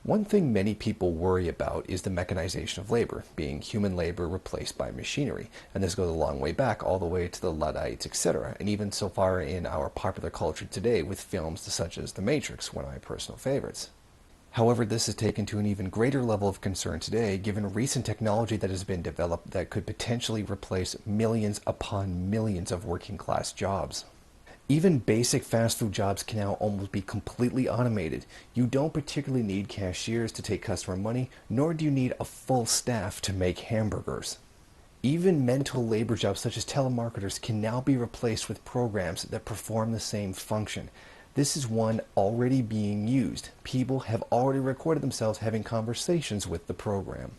One thing many people worry about is the mechanization of labor, being human labor replaced by machinery. And this goes a long way back, all the way to the Luddites, etc., and even so far in our popular culture today with films such as The Matrix, one of my personal favorites. However, this is taken to an even greater level of concern today, given recent technology that has been developed that could potentially replace millions upon millions of working class jobs. Even basic fast food jobs can now almost be completely automated. You don't particularly need cashiers to take customer money, nor do you need a full staff to make hamburgers. Even mental labor jobs such as telemarketers can now be replaced with programs that perform the same function. This is one already being used. People have already recorded themselves having conversations with the program.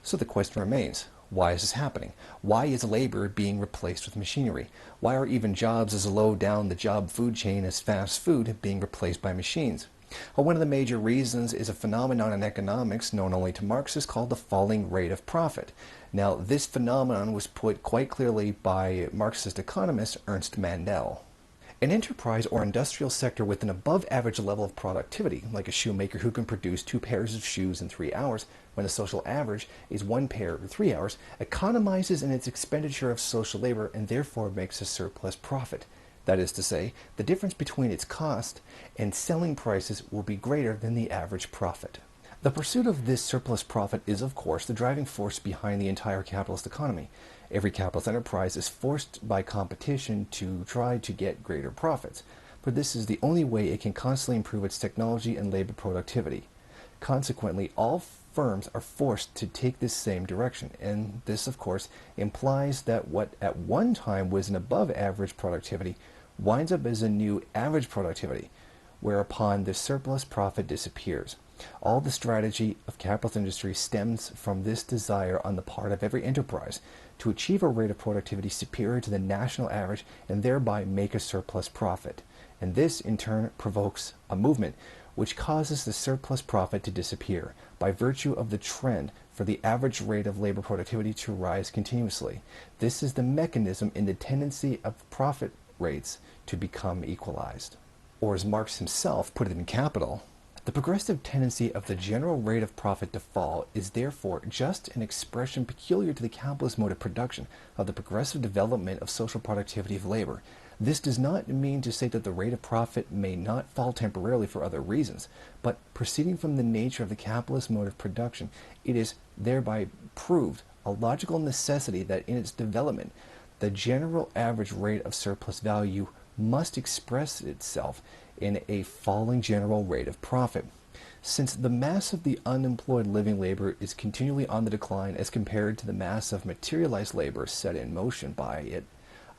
So the question remains, why is this happening? Why is labor being replaced with machinery? Why are even jobs as low down the job food chain as fast food being replaced by machines? Well, one of the major reasons is a phenomenon in economics known only to Marxists called the falling rate of profit. Now, this phenomenon was put quite clearly by Marxist economist Ernest Mandel. An enterprise or industrial sector with an above average level of productivity, like a shoemaker who can produce 2 pairs of shoes in 3 hours, when the social average is 1 pair in 3 hours, economizes in its expenditure of social labor and therefore makes a surplus profit. That is to say, the difference between its cost and selling prices will be greater than the average profit. The pursuit of this surplus profit is, of course, the driving force behind the entire capitalist economy. Every capitalist enterprise is forced by competition to try to get greater profits, but this is the only way it can constantly improve its technology and labor productivity. Consequently, all firms are forced to take this same direction, and this, of course, implies that what at one time was an above average productivity winds up as a new average productivity, whereupon the surplus profit disappears. All the strategy of capitalist industry stems from this desire on the part of every enterprise to achieve a rate of productivity superior to the national average and thereby make a surplus profit. And this, in turn, provokes a movement which causes the surplus profit to disappear by virtue of the trend for the average rate of labor productivity to rise continuously. This is the mechanism in the tendency of profit rates to become equalized. Or as Marx himself put it in Capital, the progressive tendency of the general rate of profit to fall is therefore just an expression peculiar to the capitalist mode of production of the progressive development of social productivity of labor. This does not mean to say that the rate of profit may not fall temporarily for other reasons, but proceeding from the nature of the capitalist mode of production, it is thereby proved a logical necessity that in its development, the general average rate of surplus value must express itself in a falling general rate of profit. Since the mass of the unemployed living labor is continually on the decline as compared to the mass of materialized labor set in motion by it,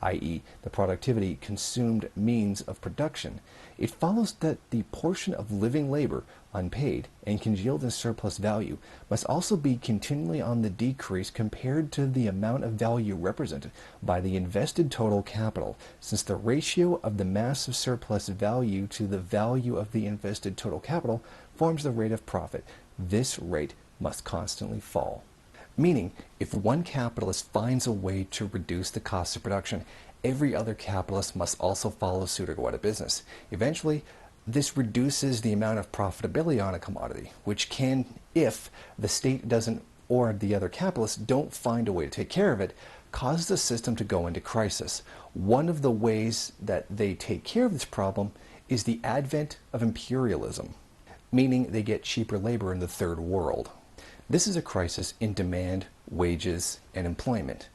i.e. the productivity consumed means of production, it follows that the portion of living labor unpaid and congealed in surplus value must also be continually on the decrease compared to the amount of value represented by the invested total capital, since the ratio of the mass of surplus value to the value of the invested total capital forms the rate of profit. This rate must constantly fall. Meaning, if one capitalist finds a way to reduce the cost of production, every other capitalist must also follow suit or go out of business. Eventually, this reduces the amount of profitability on a commodity, which can, if the state doesn't or the other capitalists don't find a way to take care of it, causes the system to go into crisis. One of the ways that they take care of this problem is the advent of imperialism, meaning they get cheaper labor in the third world. This is a crisis in demand, wages, and employment,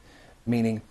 meaning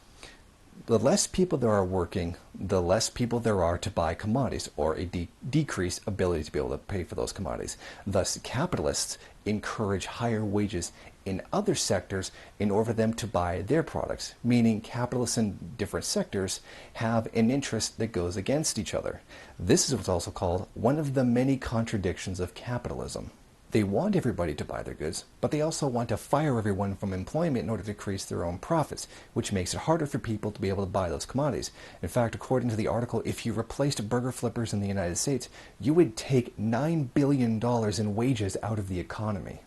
the less people there are working, the less people there are to buy commodities, or a decreased ability to be able to pay for those commodities. Thus, capitalists encourage higher wages in other sectors in order for them to buy their products, meaning capitalists in different sectors have an interest that goes against each other. This is what's also called one of the many contradictions of capitalism. They want everybody to buy their goods, but they also want to fire everyone from employment in order to increase their own profits, which makes it harder for people to be able to buy those commodities. In fact, according to the article, if you replaced burger flippers in the United States, you would take $9 billion in wages out of the economy.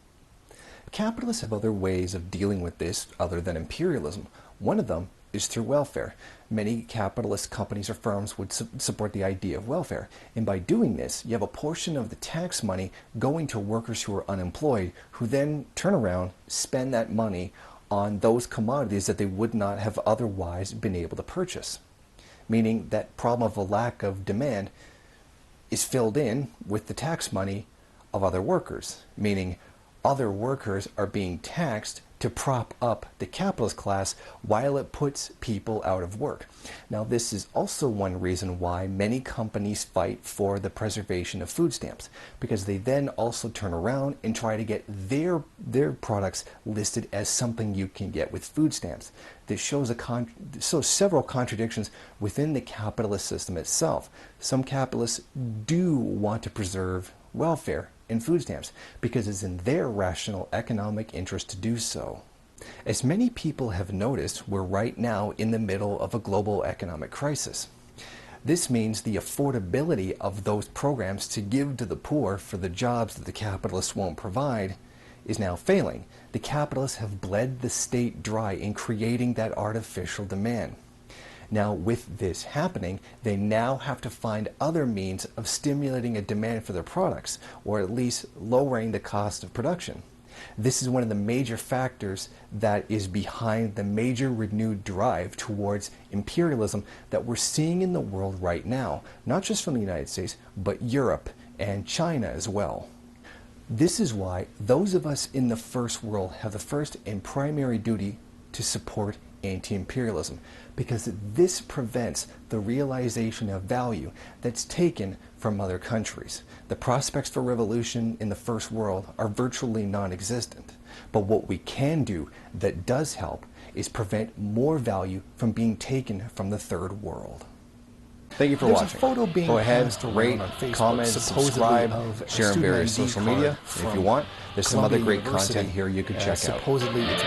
Capitalists have other ways of dealing with this other than imperialism. One of them is through welfare. many capitalist companies or firms would support the idea of welfare. And by doing this, you have a portion of the tax money going to workers who are unemployed, who then turn around, spend that money on those commodities that they would not have otherwise been able to purchase. Meaning that problem of a lack of demand is filled in with the tax money of other workers, meaning other workers are being taxed to prop up the capitalist class while it puts people out of work. Now, this is also one reason why many companies fight for the preservation of food stamps, because they then also turn around and try to get their products listed as something you can get with food stamps. This shows several contradictions within the capitalist system itself. Some capitalists do want to preserve welfare and food stamps because it's in their rational economic interest to do so. As many people have noticed, we're right now in the middle of a global economic crisis. This means the affordability of those programs to give to the poor for the jobs that the capitalists won't provide is now failing. The capitalists have bled the state dry in creating that artificial demand. Now, with this happening, they now have to find other means of stimulating a demand for their products, or at least lowering the cost of production. This is one of the major factors that is behind the major renewed drive towards imperialism that we're seeing in the world right now, not just from the United States, but Europe and China as well. This is why those of us in the first world have the first and primary duty to support anti-imperialism, because this prevents the realization of value that's taken from other countries. The prospects for revolution in the first world are virtually non-existent. But what we can do that does help is prevent more value from being taken from the third world. Thank you for watching. Go ahead, rate, comment, subscribe, share on various social media if you want. There's some other great content here you can check out. Supposedly it's